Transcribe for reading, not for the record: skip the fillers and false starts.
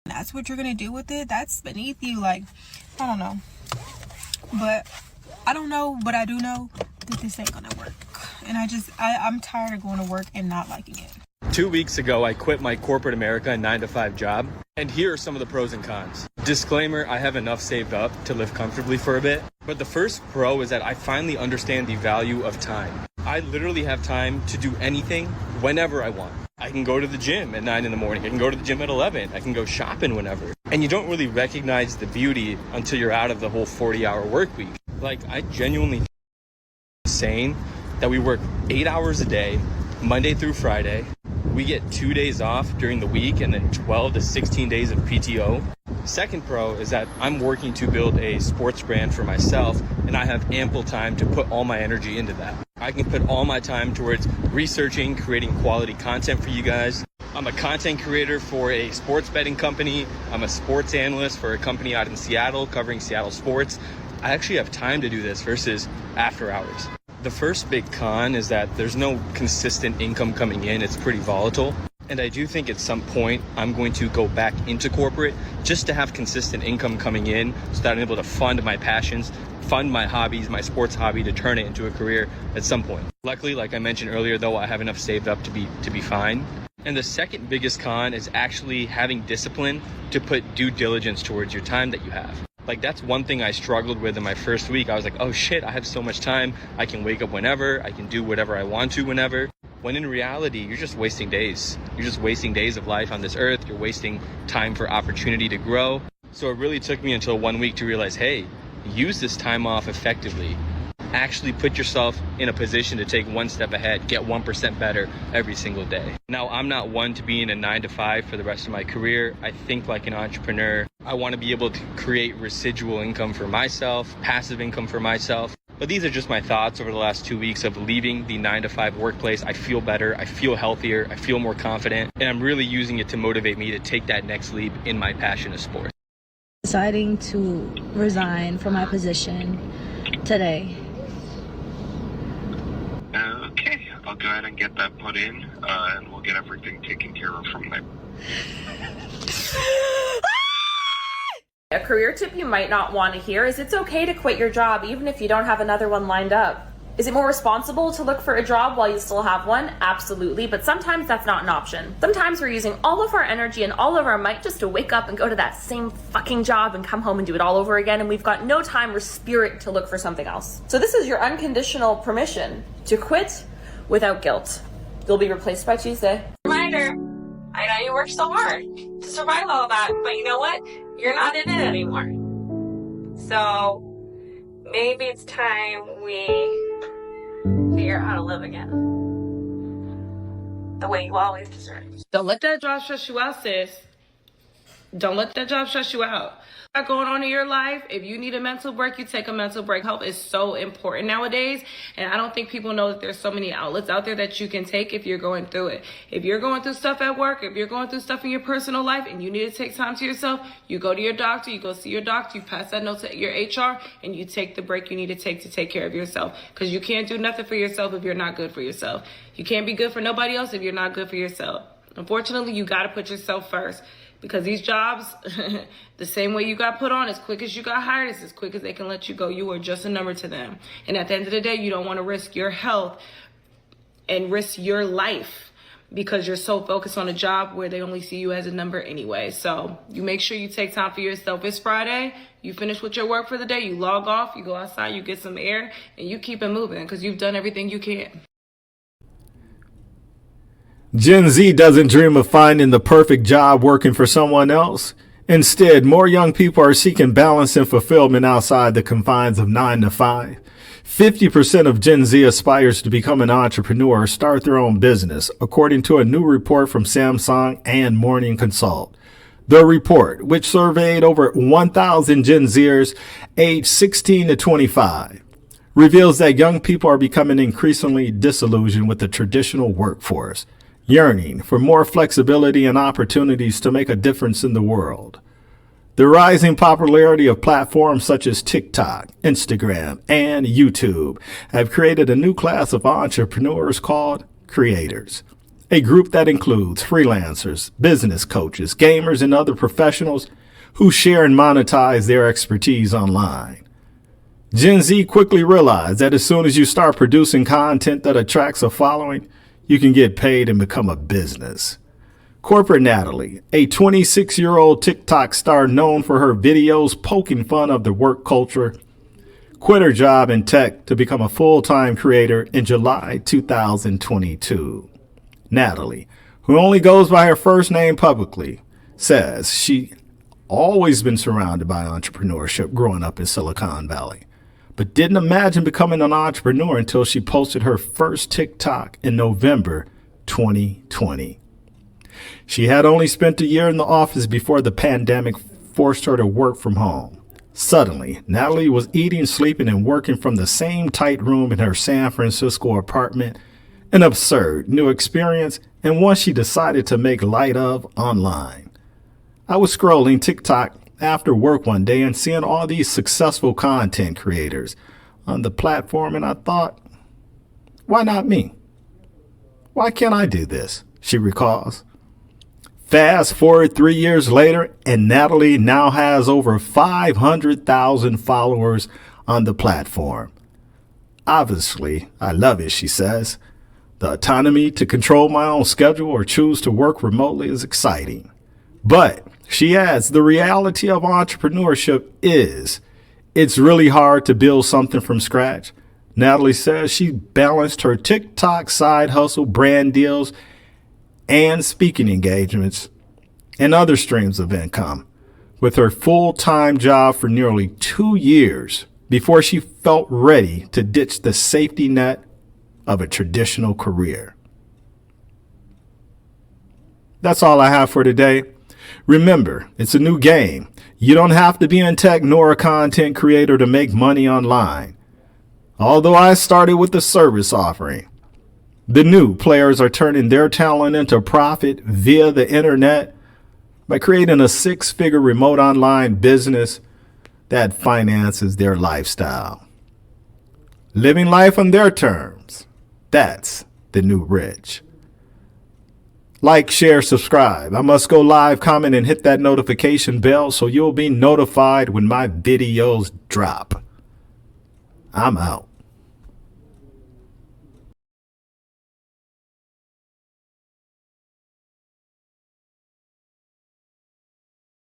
that's what you're gonna do with it, that's beneath you. Like, I don't know. But I don't know, but I do know that this ain't gonna work. And I'm tired of going to work and not liking it. 2 weeks ago, I quit my corporate America 9-to-5 job. And here are some of the pros and cons. Disclaimer, I have enough saved up to live comfortably for a bit. But the first pro is that I finally understand the value of time. I literally have time to do anything whenever I want. I can go to the gym at 9 in the morning. I can go to the gym at 11. I can go shopping whenever. And you don't really recognize the beauty until you're out of the whole 40-hour work week. Like, I genuinely think it's insane that we work 8 hours a day, Monday through Friday. We get 2 days off during the week and then 12 to 16 days of PTO. Second pro is that I'm working to build a sports brand for myself, and I have ample time to put all my energy into that. I can put all my time towards researching, creating quality content for you guys. I'm a content creator for a sports betting company. I'm a sports analyst for a company out in Seattle covering Seattle sports. I actually have time to do this versus after hours. The first big con is that there's no consistent income coming in. It's pretty volatile. And I do think at some point I'm going to go back into corporate just to have consistent income coming in so that I'm able to fund my passions, fund my hobbies, my sports hobby, to turn it into a career at some point. Luckily, like I mentioned earlier, though, I have enough saved up to be fine. And the second biggest con is actually having discipline to put due diligence towards your time that you have. Like, that's one thing I struggled with in my first week. I was like, oh shit, I have so much time. I can wake up whenever. I can do whatever I want to whenever. When in reality, you're just wasting days. You're just wasting days of life on this earth. You're wasting time for opportunity to grow. So it really took me until 1 week to realize, hey, use this time off effectively. Actually put yourself in a position to take one step ahead, get 1% better every single day. Now, I'm not one to be in a 9-to-5 for the rest of my career. I think like an entrepreneur. I want to be able to create residual income for myself, passive income for myself. But these are just my thoughts over the last 2 weeks of leaving the 9-to-5 workplace. I feel better, I feel healthier, I feel more confident, and I'm really using it to motivate me to take that next leap in my passion of sports. Deciding to resign from my position today. Okay, I'll go ahead and get that put in, and we'll get everything taken care of from there. A career tip you might not want to hear is it's okay to quit your job even if you don't have another one lined up. Is it more responsible to look for a job while you still have one? Absolutely, but sometimes that's not an option. Sometimes we're using all of our energy and all of our might just to wake up and go to that same fucking job and come home and do it all over again, and we've got no time or spirit to look for something else. So this is your unconditional permission to quit without guilt. You'll be replaced by Tuesday. Reminder, I know you worked so hard to survive all that, but you know what? You're not in it anymore. So maybe it's time we figure out how to live again. The way you always deserved. Don't let that job stress you out, sis. Don't let that job stress you out. What's going on in your life? If you need a mental break, you take a mental break. Help is so important nowadays, and I don't think people know that there's so many outlets out there that you can take if you're going through it. If you're going through stuff at work, if you're going through stuff in your personal life and you need to take time to yourself, you go to your doctor, you go see your doctor, you pass that note to your HR, and you take the break you need to take care of yourself, because you can't do nothing for yourself if you're not good for yourself. You can't be good for nobody else if you're not good for yourself. Unfortunately, you got to put yourself first. Because these jobs, the same way you got put on, as quick as you got hired, it's as quick as they can let you go. You are just a number to them. And at the end of the day, you don't want to risk your health and risk your life because you're so focused on a job where they only see you as a number anyway. So you make sure you take time for yourself. It's Friday. You finish with your work for the day. You log off. You go outside. You get some air. And you keep it moving because you've done everything you can. Gen Z doesn't dream of finding the perfect job working for someone else. Instead, more young people are seeking balance and fulfillment outside the confines of 9-to-5. 50% of Gen Z aspires to become an entrepreneur or start their own business, according to a new report from Samsung and Morning Consult. The report, which surveyed over 1,000 Gen Zers aged 16 to 25, reveals that young people are becoming increasingly disillusioned with the traditional workforce, yearning for more flexibility and opportunities to make a difference in the world. The rising popularity of platforms such as TikTok, Instagram, and YouTube have created a new class of entrepreneurs called creators. a group that includes freelancers, business coaches, gamers, and other professionals who share and monetize their expertise online. Gen Z quickly realized that as soon as you start producing content that attracts a following, you can get paid and become a business. Corporate Natalie, a 26-year-old TikTok star known for her videos poking fun of the work culture, quit her job in tech to become a full-time creator in July 2022. Natalie, who only goes by her first name publicly, says she always been surrounded by entrepreneurship growing up in Silicon Valley, but didn't imagine becoming an entrepreneur until she posted her first TikTok in November 2020. She had only spent a year in the office before the pandemic forced her to work from home. Suddenly, Natalie was eating, sleeping, and working from the same tight room in her San Francisco apartment, an absurd new experience and one she decided to make light of online. I was scrolling TikTok after work one day and seeing all these successful content creators on the platform, and I thought, why not me? Why can't I do this? She recalls. Fast forward 3 years later, and Natalie now has over 500,000 followers on the platform. Obviously, I love it, she says. The autonomy to control my own schedule or choose to work remotely is exciting. But, she adds, the reality of entrepreneurship is it's really hard to build something from scratch. Natalie says she balanced her TikTok side hustle, brand deals, and speaking engagements and other streams of income with her full-time job for nearly 2 years before she felt ready to ditch the safety net of a traditional career. That's all I have for today. Remember, it's a new game. You don't have to be in tech nor a content creator to make money online. Although I started with a service offering, the new players are turning their talent into profit via the internet by creating a 6-figure remote online business that finances their lifestyle. Living life on their terms. That's the new rich. Like, share, subscribe. I must go live, comment, and hit that notification bell so you'll be notified when my videos drop. I'm out.